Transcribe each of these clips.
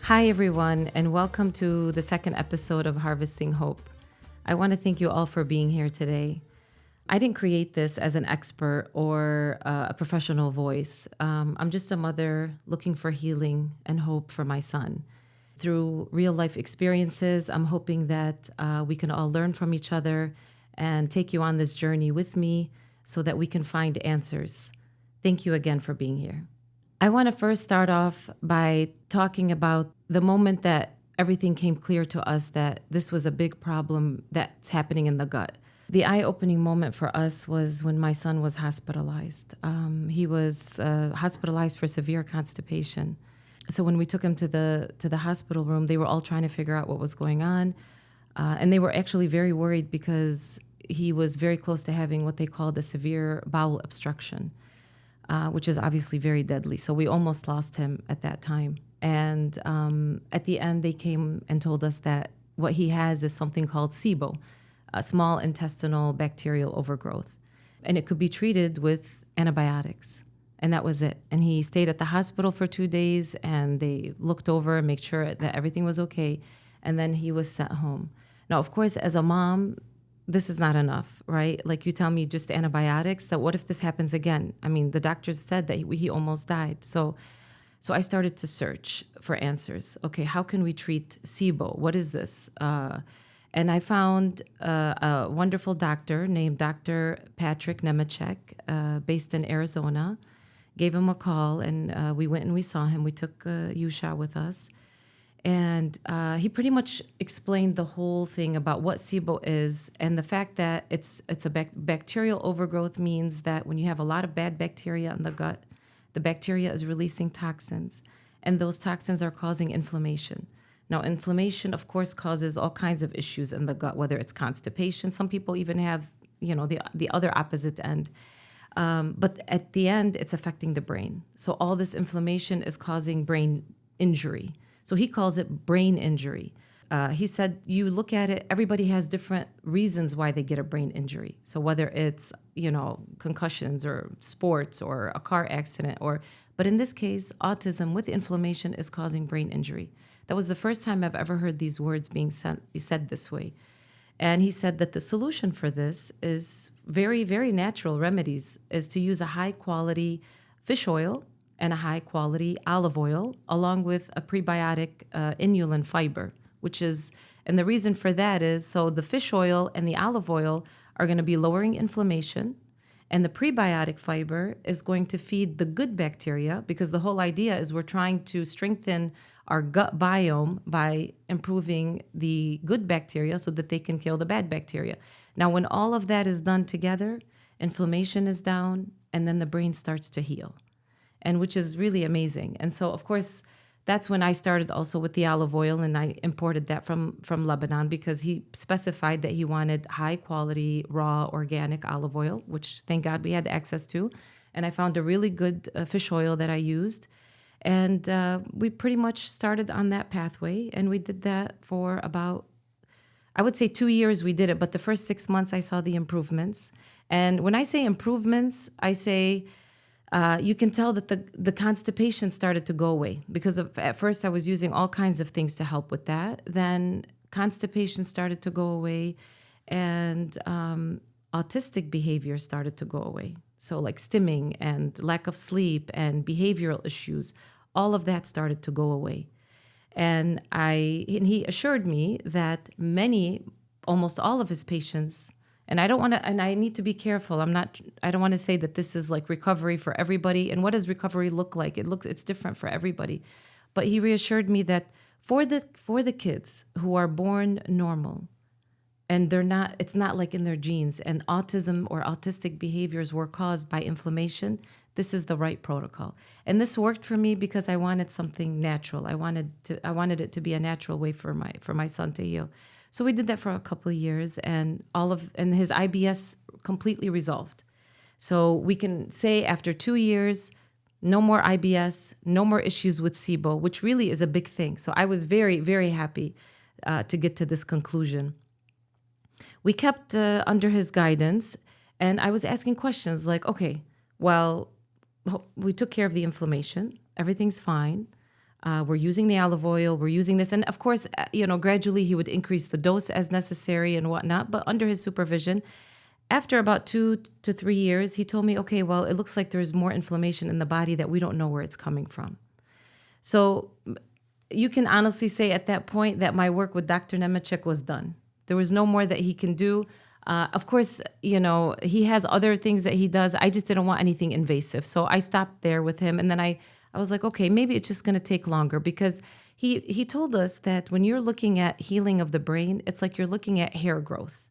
Hi, everyone, and welcome to the second episode of Harvesting Hope. I want to thank you all for being here today. I didn't create this as an expert or a professional voice. I'm just a mother looking for healing and hope for my son. Through real life experiences, I'm hoping that we can all learn from each other and take you on this journey with me so that we can find answers. Thank you again for being here. I want to first start off by talking about the moment that everything came clear to us that this was a big problem that's happening in the gut. The eye-opening moment for us was when my son was hospitalized. He was hospitalized for severe constipation. So when we took him to the hospital room, they were all trying to figure out what was going on, and they were actually very worried because he was very close to having what they called a severe bowel obstruction. Which is obviously very deadly. So we almost lost him at that time. And at the end, they came and told us that what he has is something called SIBO, a small intestinal bacterial overgrowth. And it could be treated with antibiotics. And that was it. And he stayed at the hospital for 2 days, and they looked over and made sure that everything was okay. And then he was sent home. Now, of course, as a mom, this is not enough, right? Like you tell me just antibiotics, that what if this happens again? I mean, the doctors said that he almost died. So I started to search for answers. Okay, how can we treat SIBO? What is this? And I found a wonderful doctor named Dr. Patrick Nemechek, based in Arizona. Gave him a call, and we went and we saw him. We took Yusha with us. And he pretty much explained the whole thing about what SIBO is, and the fact that it's a bacterial overgrowth means that when you have a lot of bad bacteria in the gut, the bacteria is releasing toxins, and those toxins are causing inflammation. Now, inflammation, of course, causes all kinds of issues in the gut, whether it's constipation. Some people even have, the other opposite end. But at the end, it's affecting the brain. So all this inflammation is causing brain injury. So he calls it brain injury. He said, you look at it, everybody has different reasons why they get a brain injury. So whether it's, concussions or sports or a car accident, but in this case, autism with inflammation is causing brain injury. That was the first time I've ever heard these words being said this way. And he said that the solution for this is very, very natural remedies, is to use a high quality fish oil and a high-quality olive oil, along with a prebiotic inulin fiber, and the reason for that is, so the fish oil and the olive oil are going to be lowering inflammation, and the prebiotic fiber is going to feed the good bacteria, because the whole idea is we're trying to strengthen our gut biome by improving the good bacteria so that they can kill the bad bacteria. Now, when all of that is done together, inflammation is down, and then the brain starts to heal. And which is really amazing. And so, of course, that's when I started also with the olive oil, and I imported that from Lebanon, because he specified that he wanted high quality, raw, organic olive oil, which thank God we had access to. And I found a really good fish oil that I used. And we pretty much started on that pathway. And we did that for about, I would say 2 years we did it. But the first 6 months I saw the improvements. And when I say improvements, I say, you can tell that the constipation started to go away, because at first I was using all kinds of things to help with that. Then constipation started to go away, and autistic behavior started to go away. So like stimming and lack of sleep and behavioral issues, all of that started to go away. And he assured me that almost all of his patients. And I need to be careful. I don't want to say that this is like recovery for everybody. And what does recovery look like? It's different for everybody. But he reassured me that for the kids who are born normal, and it's not like in their genes, and autism or autistic behaviors were caused by inflammation, this is the right protocol. And this worked for me because I wanted something natural. I wanted it to be a natural way for my son to heal. So we did that for a couple of years, and his IBS completely resolved. So we can say after 2 years, no more IBS, no more issues with SIBO, which really is a big thing. So I was very, very happy to get to this conclusion. We kept under his guidance, and I was asking questions like, okay, well, we took care of the inflammation. Everything's fine. We're using the olive oil. We're using this. And of course, gradually he would increase the dose as necessary and whatnot, but under his supervision. After about 2 to 3 years, he told me, okay, well, it looks like there's more inflammation in the body that we don't know where it's coming from. So you can honestly say at that point that my work with Dr. Nemechek was done. There was no more that he can do. Of course, he has other things that he does. I just didn't want anything invasive. So I stopped there with him. And then I was like, okay, maybe it's just going to take longer, because he told us that when you're looking at healing of the brain, it's like you're looking at hair growth.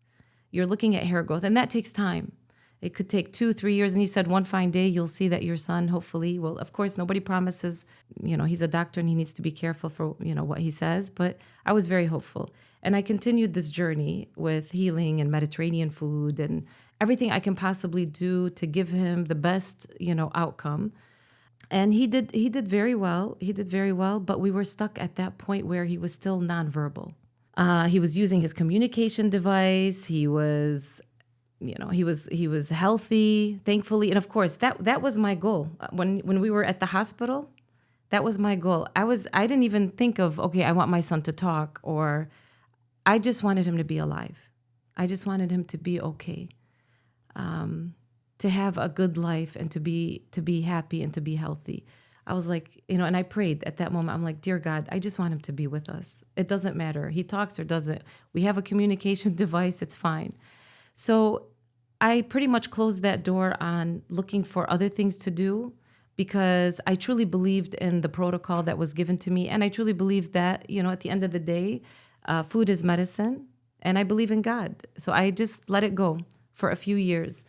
You're looking at hair growth, and that takes time. It could take 2-3 years. And he said, one fine day, you'll see that your son, hopefully, well, of course, nobody promises, he's a doctor and he needs to be careful for, what he says. But I was very hopeful. And I continued this journey with healing and Mediterranean food and everything I can possibly do to give him the best, outcome. And he did very well. He did very well. But we were stuck at that point where he was still nonverbal. He was using his communication device. He was, he was healthy, thankfully. And of course, that was my goal. When we were at the hospital, that was my goal. I didn't even think of, okay, I want my son to talk, or I just wanted him to be alive. I just wanted him to be okay, to have a good life and to be happy and to be healthy. I was like, and I prayed at that moment. I'm like, dear God, I just want him to be with us. It doesn't matter. He talks or doesn't. We have a communication device. It's fine. So I pretty much closed that door on looking for other things to do, because I truly believed in the protocol that was given to me. And I truly believed that, at the end of the day, food is medicine. And I believe in God. So I just let it go for a few years.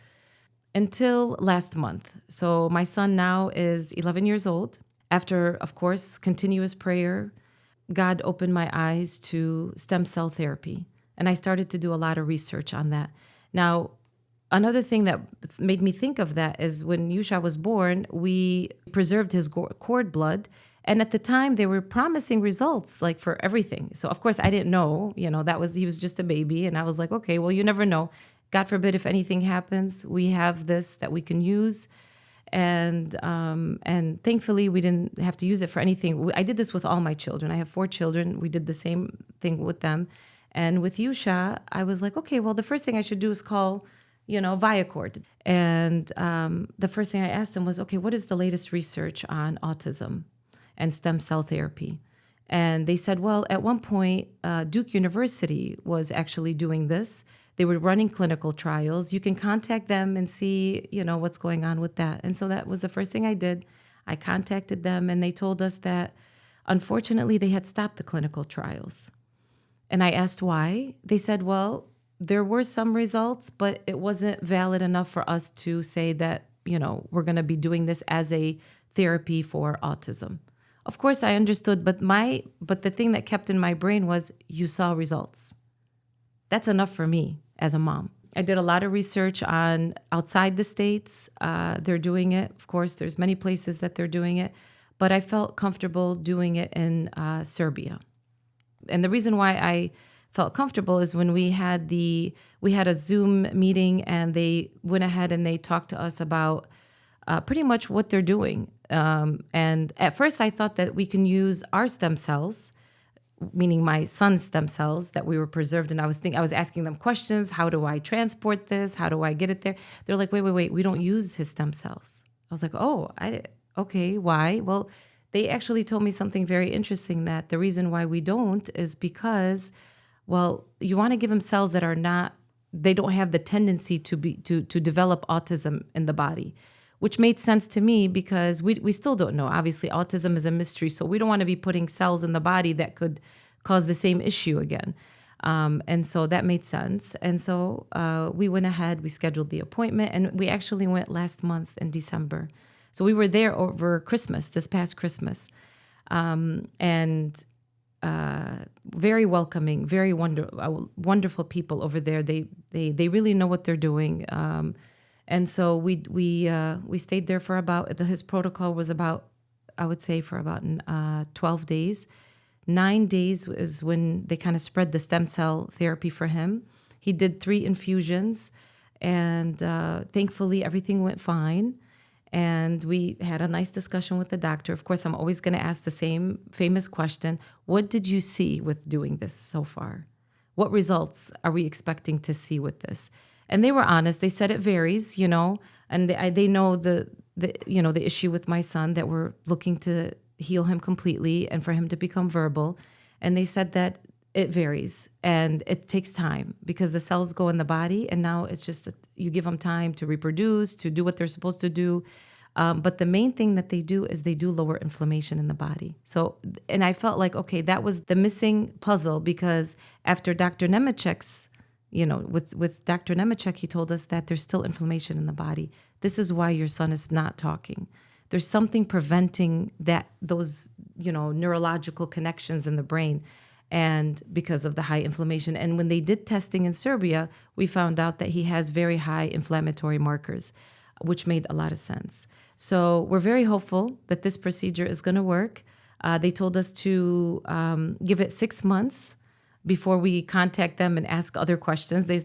Until last month. So my son now is 11 years old. After, of course, continuous prayer, God opened my eyes to stem cell therapy. And I started to do a lot of research on that. Now, another thing that made me think of that is when Yusha was born, we preserved his cord blood. And at the time, they were promising results, like for everything. So, of course, I didn't know, he was just a baby. And I was like, okay, well, you never know. God forbid if anything happens, we have this that we can use. And thankfully, we didn't have to use it for anything. I did this with all my children. I have 4 children. We did the same thing with them. And with Yusha, I was like, okay, well, the first thing I should do is call, Viacord. And the first thing I asked them was, okay, what is the latest research on autism and stem cell therapy? And they said, well, at one point, Duke University was actually doing this. They were running clinical trials. You can contact them and see, what's going on with that. And so that was the first thing I did. I contacted them, and they told us that, unfortunately, they had stopped the clinical trials. And I asked why. They said, well, there were some results, but it wasn't valid enough for us to say that, we're going to be doing this as a therapy for autism. Of course, I understood, but the thing that kept in my brain was, you saw results. That's enough for me as a mom. I did a lot of research on outside the States. They're doing it. Of course, there's many places that they're doing it, but I felt comfortable doing it in Serbia. And the reason why I felt comfortable is when we had a Zoom meeting, and they went ahead and they talked to us about pretty much what they're doing. And at first I thought that we can use our stem cells, meaning my son's stem cells that we were preserved. And I was asking them questions. How do I transport this? How do I get it there? They're like, wait, we don't use his stem cells. I was like, okay, why? Well, they actually told me something very interesting, that the reason why we don't is because, well, you want to give him cells that they don't have the tendency to develop autism in the body, which made sense to me because we still don't know. Obviously, autism is a mystery, so we don't want to be putting cells in the body that could cause the same issue again. And so that made sense. And so we went ahead, we scheduled the appointment, and we actually went last month in December. So we were there over Christmas, this past Christmas. And very welcoming, very wonderful people over there. They really know what they're doing. And so we stayed there for his protocol was about, I would say, for about 12 days. 9 days is when they kind of spread the stem cell therapy for him. He did 3 infusions, and thankfully everything went fine. And we had a nice discussion with the doctor. Of course, I'm always going to ask the same famous question. What did you see with doing this so far? What results are we expecting to see with this? And they were honest. They said it varies, and they know the issue with my son, that we're looking to heal him completely and for him to become verbal. And they said that it varies and it takes time because the cells go in the body, and now it's just that you give them time to reproduce, to do what they're supposed to do. But the main thing that they do is they do lower inflammation in the body. So, and I felt like, okay, that was the missing puzzle, because after Dr. Nemechek's, with Dr. Nemechek, he told us that there's still inflammation in the body. This is why your son is not talking. There's something preventing those neurological connections in the brain, and because of the high inflammation. And when they did testing in Serbia, we found out that he has very high inflammatory markers, which made a lot of sense. So we're very hopeful that this procedure is going to work. They told us to give it 6 months before we contact them and ask other questions. They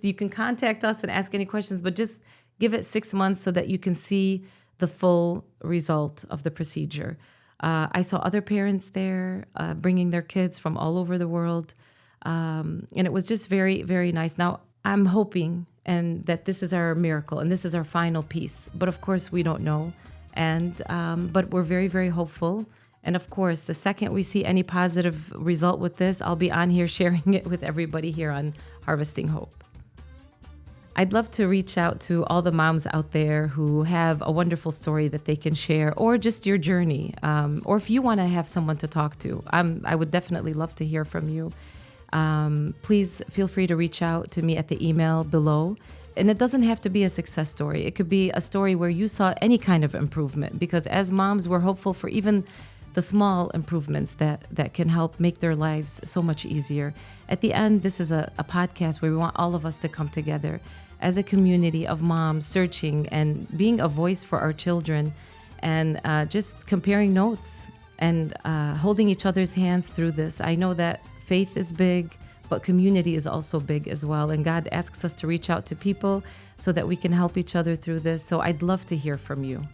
you can contact us and ask any questions, but just give it 6 months so that you can see the full result of the procedure. I saw other parents there bringing their kids from all over the world. And it was just very, very nice. Now, I'm hoping and that this is our miracle and this is our final piece. But of course, we don't know. But we're very, very hopeful. And of course, the second we see any positive result with this, I'll be on here sharing it with everybody here on Harvesting Hope. I'd love to reach out to all the moms out there who have a wonderful story that they can share, or just your journey, or if you want to have someone to talk to. I would definitely love to hear from you. Please feel free to reach out to me at the email below. And it doesn't have to be a success story. It could be a story where you saw any kind of improvement, because as moms, we're hopeful for even the small improvements that can help make their lives so much easier. At the end, this is a podcast where we want all of us to come together as a community of moms searching and being a voice for our children, and just comparing notes and holding each other's hands through this. I know that faith is big, but community is also big as well. And God asks us to reach out to people so that we can help each other through this. So I'd love to hear from you.